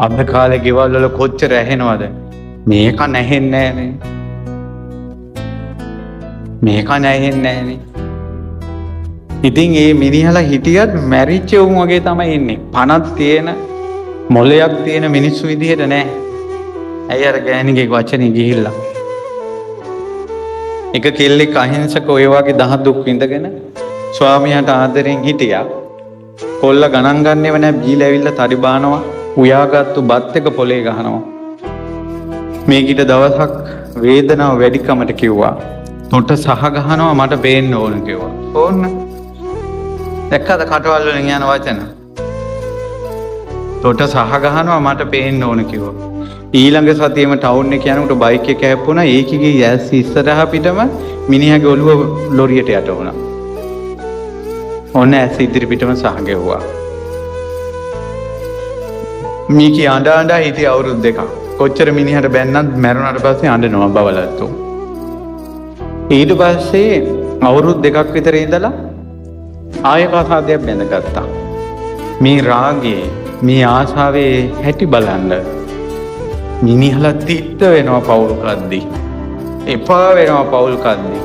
අද කාලේ ගෙවල් වල කොච්චර ඇහෙනවද? මේක නැහෙන්නේ නැහනේ. මේක නැහෙන්නේ නැහනේ. ඉතින් ඒ මිනිහලා හිටියත් මැරිච්ච උන් වගේ තමයි ඉන්නේ. පණක් තියෙන මොලයක් තියෙන මිනිස්සු විදිහට නෑ. ඇයි අර ගෑණිගේ වචනේ ගිහිල්ලා. එක කෙල්ලෙක් අහිංසක ඔය වගේ දහ දුක් විඳගෙන ස්වාමියාට ආදරෙන් හිටියා. කොල්ල ගණන් ගන්නේව නෑ බීලා ඇවිල්ලා තරි බානවා. උයාගත්තු බත් එක පොලේ ගහනවා. මේකිට දවසක් වේදනාව වැඩිකමට කිව්වා. තොට සහ ගහනවා මට පේන්න ඕන කිව්වා. ඕන්න. දැක්කද කටවල් වලින් යන වචන? තොට සහ ගහනවා මට පේන්න ඕන කිව්වා. ඊළඟ සතියේම ටවුන් එක යනකොට බයික් එක හැප්පුණා. ඒකගේ ඇස් ඉස්සරහා පිටම මිනිහගේ ඔළුව ලොරියට යට වුණා. ඔන්න ඇස් ඉදිරි පිටම සහ ගෙව්වා. මීකී අඬ අඬ හිටිය අවුරුදු දෙකක්. කොච්චර මිනිහට බැන්නත් මැරුණාට පස්සේ අඬනවා බවලත්තු. ඊට පස්සේ අවුරුදු දෙකක් විතර ඉඳලා ආයෙ කසාදයක් බැඳගත්තා. මේ රාගේ මේ ආශාවේ හැටි බලන්න මිනිහලා තිත්ත වෙනවා පවුල් කද්දි. එපා වෙනවා පවුල් කද්දි.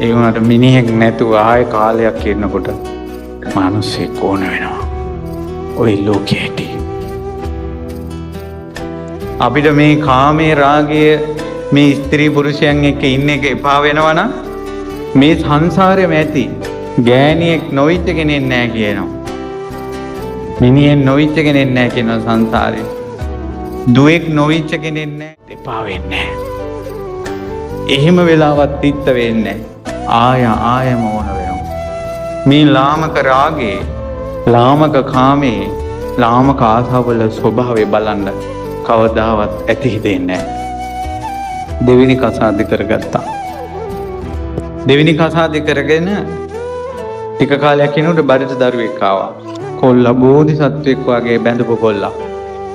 ඒ වුණාට මිනිහෙක් නැතුව ආයෙ කාලයක් ඉන්නකොට මිනිස්සෙක් ඕන වෙනවා. ওই ලෝකෙට අපිට මේ කාමයේ රාගය මේ ස්ත්‍රී පුරුෂයන් එක්ක ඉන්න එක එපා වෙනවා නම් මේ සංසාරෙම ඇති ගෑණියෙක් නොවිච්ච කෙනෙක් නැහැ කියනවා. මිනිහෙක් නොවිච්ච කෙනෙක් නැහැ කියනවා සංසාරේ. දුවෙක් නොවිච්ච කෙනෙක් නැහැ එපා වෙන්නේ නැහැ. එහෙම වෙලාවත් තිත්ත වෙන්නේ ආයම ඕන වෙනවා. මේ ලාමක රාගේ ලාමක කාමේ ලාමක ආසාවල ස්වභාවය බලන්න කවදාවත් ඇති හිතෙන්නේ නැහැ. දෙවෙනි කසාද කරගත්තා. දෙවෙනි කසාද කරගෙන ටික කාලයක් යනකොට බඩට දරුවෙක් ආවා. කොල්ලා බෝධිසත්වෙක් වගේ බැඳපු කොල්ලා.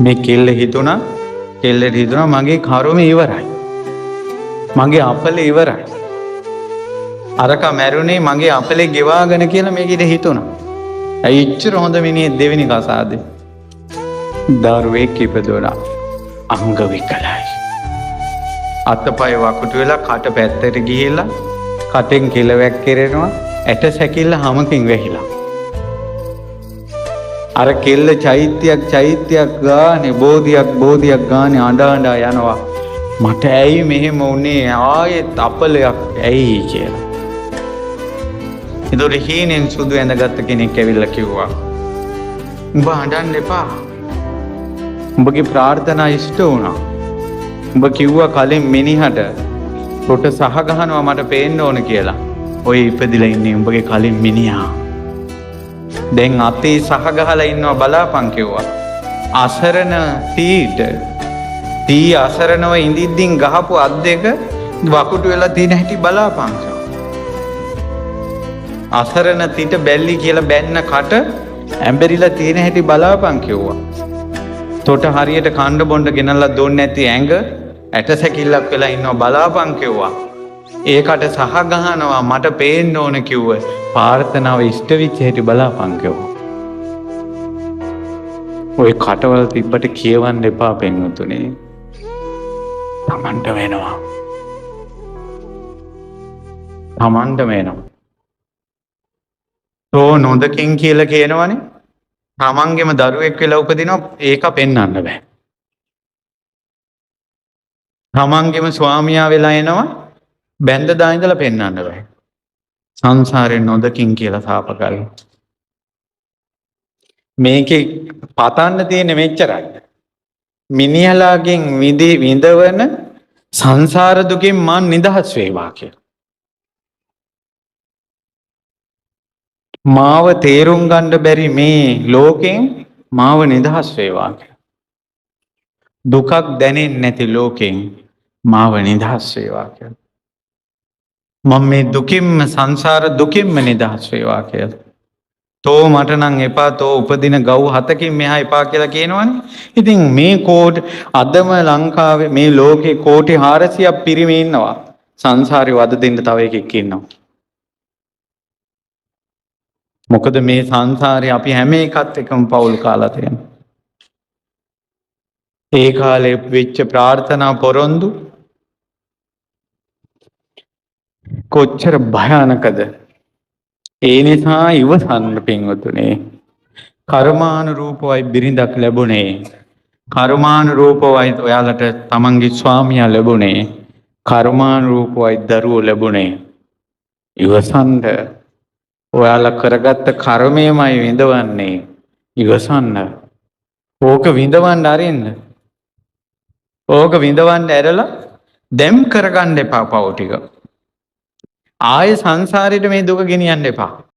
මේ කෙල්ල හිතුණා මගේ කර්ම ඉවරයි. මගේ අපල ඉවරයි. අරක මැරුණේ මගේ අපලේ ගෙවාගෙන කියලා මේකිට හිතුණා. ඇයි ඉච්චර හොඳ මිනිහෙක් දෙවෙනි කසාදේ. දරුවෙක් ඉපදුණා. අංග විකලයි. අතපය වකුටු වෙලා කට පැත්තට ගිහිල්ලා කටෙන් කෙලවැක් කෙරෙනවා. ඇට සැකිල්ල හමකින් වැහිලා. අර කෙල්ල චෛත්‍යයක් ගානේ බෝධියක් ගානේ අඬ යනවා. මට ඇයි මෙහෙම වුනේ ආයෙත් අපලයක් ඇයි කියලා. ඒතොර හීනෙන් සුදු ඇඳගත්ත කෙනෙක් ඇවිල්ලා කිව්වා උඹ අඬන්න එපා. උඹගේ ප්‍රාර්ථනා ඉෂ්ට වුණා. උඹ කිව්වා කලින් මිනිහට රොට සහ ගහනවා මට පේන්න ඕන කියලා. ඔය ඉපදිලා ඉන්නේ උඹගේ කලින් මිනිහා. දැන් අතේ සහ ගහලා ඉන්නවා බලාපන් කිව්වා. අසරණ තී අසරණව ඉඳින්දින් ගහපු අත් දෙක වකුටු වෙලා තියෙන හැටි බලාපන්. අසරණ තිට බැල්ලි කියලා බැන්න කට ඇඹරිලා තියෙන හැටි බලාපන් කිව්වා. තොට හරියට කණ්ඩ බොණ්ඩ ගෙනල්ලා දුන්නේ නැති ඇඟ ඇට සැකිල්ලක් වෙලා ඉන්නවා බලාපන් කිව්වා. ඒකට සහ ගහනවා මට පේන්න ඕන කිව්ව. ප්‍රාර්ථනාව ඉෂ්ට වෙච්ච හැටි බලාපන් කිව්වා. ඔය කටවල තිබ්බට කියවන්න එපා පෙන්වතුනේ. තමන්ට වෙනවා. තෝ නොදකින් කියලා කියනවනේ. තමන්ගෙම දරුවෙක් වෙලා උපදිනවා ඒක පෙන්වන්න බෑ. තමන්ගෙම ස්වාමියා වෙලා එනවා බැඳ දා ඉඳලා පෙන්වන්න බෑ. සංසාරේ නොදකින් කියලා සාප කරලා. මේකේ පතන්න තියෙන මෙච්චරයි. මිනිහලාගෙන් විඳවන සංසාර දුකින් මන් නිදහස් වේවා කියලා. මාව තේරුම් ගන්න බැරි මේ ලෝකෙන් මාව නිදහස් වේවා කියලා. දුකක් දැනෙන්නේ නැති ලෝකෙන් මාව නිදහස් වේවා කියලා. මම මේ දුකින්ම සංසාර දුකින්ම නිදහස් වේවා කියලා. තෝ මට නම් එපා තෝ උපදින ගව් 7කින් මෙහා එපා කියලා කියනවනේ. ඉතින් මේ අදම ලංකාවේ මේ ලෝකේ කෝටි 400ක් පිරිමි ඉන්නවා. සංසාරේ වද දෙන්න තව එකෙක් ඉන්නවා. මොකද මේ සංසාරේ අපි හැම එකත් එකම පවුල් කාලා තියෙනවා. ඒ කාලේ වෙච්ච ප්‍රාර්ථනා පොරොන්දු කොච්චර භයානකද. ඒ නිසා ඉවසන්න පින්වතුනේ. කර්මානුරූපවයි බිරිඳක් ලැබුණේ. කර්මානුරූපවයි ඔයාලට තමන්ගේ ස්වාමියා ලැබුණේ. කර්මානුරූපවයි දරුවෝ ලැබුණේ. ඉවසන්ඩ. ඔයාලා කරගත්ත කර්මයමයි විඳවන්නේ. ඉවසන්න. ඕක විඳවන්න අරින්න. ඕක විඳවන්න ඇරලා දැම් කරගන්න එපා පව් ටික. ආය සංසාරයට මේ දුක ගෙනියන්න එපා.